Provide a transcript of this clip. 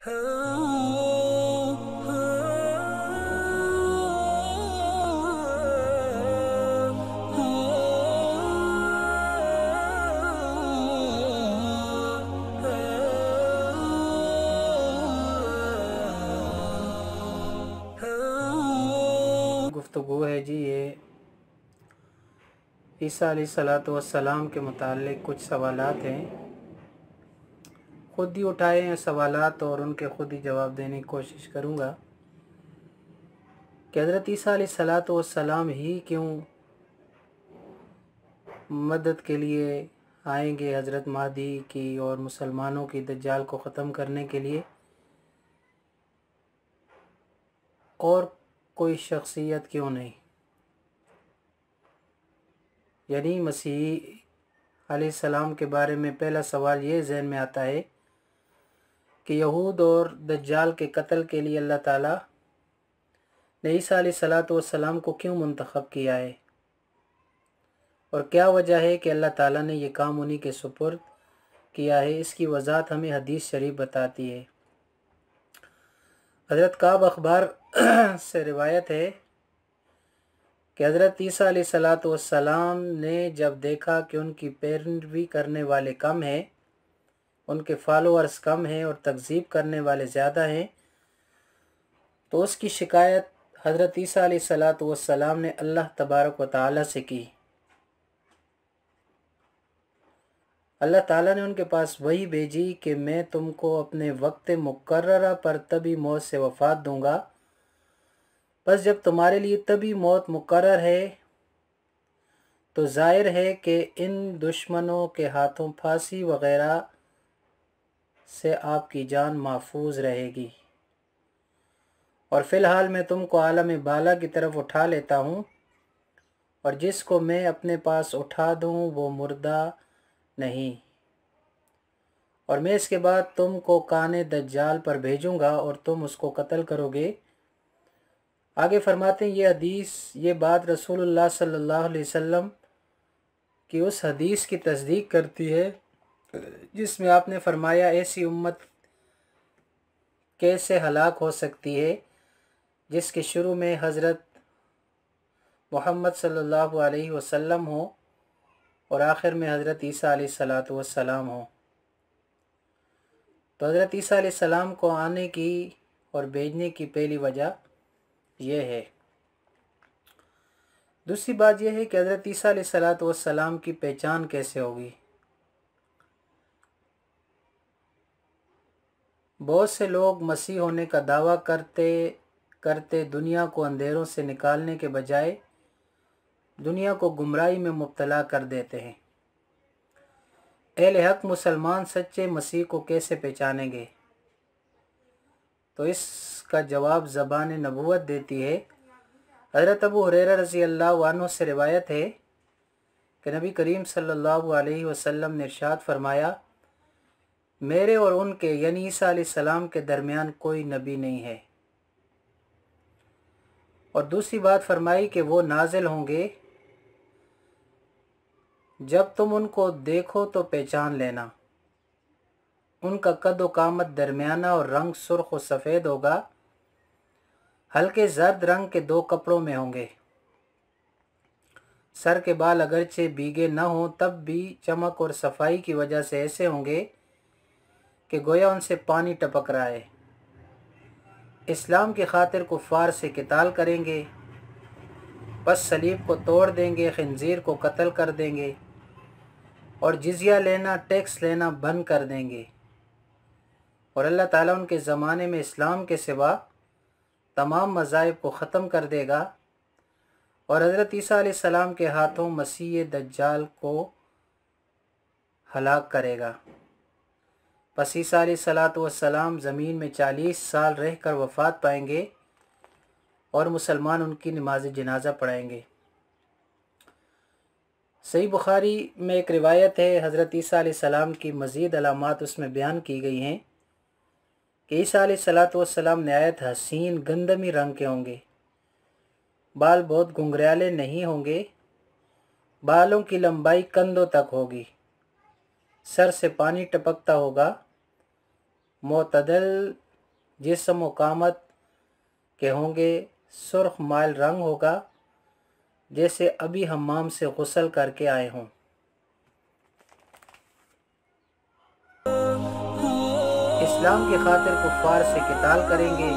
گفتگو ہے جی یہ عیسیٰ علیہ الصلوۃ والسلام کے متعلق کچھ سوالات ہیں، خود ہی اٹھائے ہیں سوالات اور ان کے خود ہی جواب دینے کی کوشش کروں گا کہ حضرت عیسیٰ علیہ الصلوۃ والسلام ہی کیوں مدد کے لیے آئیں گے حضرت مہدی کی اور مسلمانوں کی دجال کو ختم کرنے کے لیے، اور کوئی شخصیت کیوں نہیں؟ یعنی مسیح علیہ السلام کے بارے میں پہلا سوال یہ ذہن میں آتا ہے کہ یہود اور دجال کے قتل کے لیے اللہ تعالیٰ نے عیسیٰ علیہ الصلوۃ والسلام کو کیوں منتخب کیا ہے، اور کیا وجہ ہے کہ اللہ تعالیٰ نے یہ کام انہی کے سپرد کیا ہے؟ اس کی وضاحت ہمیں حدیث شریف بتاتی ہے۔ حضرت کعب اخبار سے روایت ہے کہ حضرت عیسیٰ علیہ الصلوۃ والسلام نے جب دیکھا کہ ان کی پیروی کرنے والے کم ہیں، ان کے فالوورز کم ہیں اور تکذیب کرنے والے زیادہ ہیں، تو اس کی شکایت حضرت عیسیٰ علیہ الصلوۃ والسلام نے اللہ تبارک و تعالیٰ سے کی۔ اللہ تعالیٰ نے ان کے پاس وحی بھیجی کہ میں تم کو اپنے وقت مقررہ پر طبی موت سے وفات دوں گا، بس جب تمہارے لیے طبی موت مقرر ہے تو ظاہر ہے کہ ان دشمنوں کے ہاتھوں پھانسی وغیرہ سے آپ کی جان محفوظ رہے گی، اور فی الحال میں تم کو عالم بالا کی طرف اٹھا لیتا ہوں، اور جس کو میں اپنے پاس اٹھا دوں وہ مردہ نہیں، اور میں اس کے بعد تم کو کان دجال پر بھیجوں گا اور تم اس کو قتل کرو گے۔ آگے فرماتے ہیں یہ حدیث، یہ بات رسول اللہ صلی اللہ علیہ وسلم کی اس حدیث کی تصدیق کرتی ہے جس میں آپ نے فرمایا ایسی امت کیسے ہلاک ہو سکتی ہے جس کے شروع میں حضرت محمد صلی اللہ علیہ وسلم ہو اور آخر میں حضرت عیسیٰ علیہ الصلوۃ والسلام ہو۔ تو حضرت عیسیٰ علیہ السلام کو آنے کی اور بھیجنے کی پہلی وجہ یہ ہے۔ دوسری بات یہ ہے کہ حضرت عیسیٰ علیہ الصلوۃ والسلام کی پہچان کیسے ہوگی؟ بہت سے لوگ مسیح ہونے کا دعویٰ کرتے دنیا کو اندھیروں سے نکالنے کے بجائے دنیا کو گمراہی میں مبتلا کر دیتے ہیں۔ اہل حق مسلمان سچے مسیح کو کیسے پہچانیں گے؟ تو اس کا جواب زبان نبوت دیتی ہے۔ حضرت ابو ہریرہ رضی اللہ عنہ سے روایت ہے کہ نبی کریم صلی اللہ علیہ وسلم نے ارشاد فرمایا، میرے اور ان کے یعنی عیسیٰ علیہ السلام کے درمیان کوئی نبی نہیں ہے۔ اور دوسری بات فرمائی کہ وہ نازل ہوں گے، جب تم ان کو دیکھو تو پہچان لینا، ان کا قد و قامت درمیانہ اور رنگ سرخ و سفید ہوگا، ہلکے زرد رنگ کے 2 کپڑوں میں ہوں گے، سر کے بال اگرچہ بھیگے نہ ہوں تب بھی چمک اور صفائی کی وجہ سے ایسے ہوں گے کہ گویا ان سے پانی ٹپک رہا ہے۔ اسلام کی خاطر کفار سے قتال کریں گے، پس صلیب کو توڑ دیں گے، خنزیر کو قتل کر دیں گے، اور جزیہ لینا، ٹیکس لینا بند کر دیں گے، اور اللہ تعالیٰ ان کے زمانے میں اسلام کے سوا تمام مذاہب کو ختم کر دے گا، اور حضرت عیسیٰ علیہ السلام کے ہاتھوں مسیح دجال کو ہلاک کرے گا۔ پس عیسیٰ علیہ الصلوۃ والسلام زمین میں 40 سال رہ کر وفات پائیں گے اور مسلمان ان کی نماز جنازہ پڑھائیں گے۔ صحیح بخاری میں ایک روایت ہے، حضرت عیسیٰ علیہ السلام کی مزید علامات اس میں بیان کی گئی ہیں کہ عیسیٰ علیہ الصلوۃ والسلام نہایت حسین گندمی رنگ کے ہوں گے، بال بہت گھنگریالے نہیں ہوں گے، بالوں کی لمبائی کندھوں تک ہوگی، سر سے پانی ٹپکتا ہوگا، معتدل جسم و قامت کے ہوں گے، سرخ مائل رنگ ہوگا جیسے ابھی حمام سے غسل کر کے آئے ہوں۔ اسلام کی خاطر کفار سے قتال کریں گے،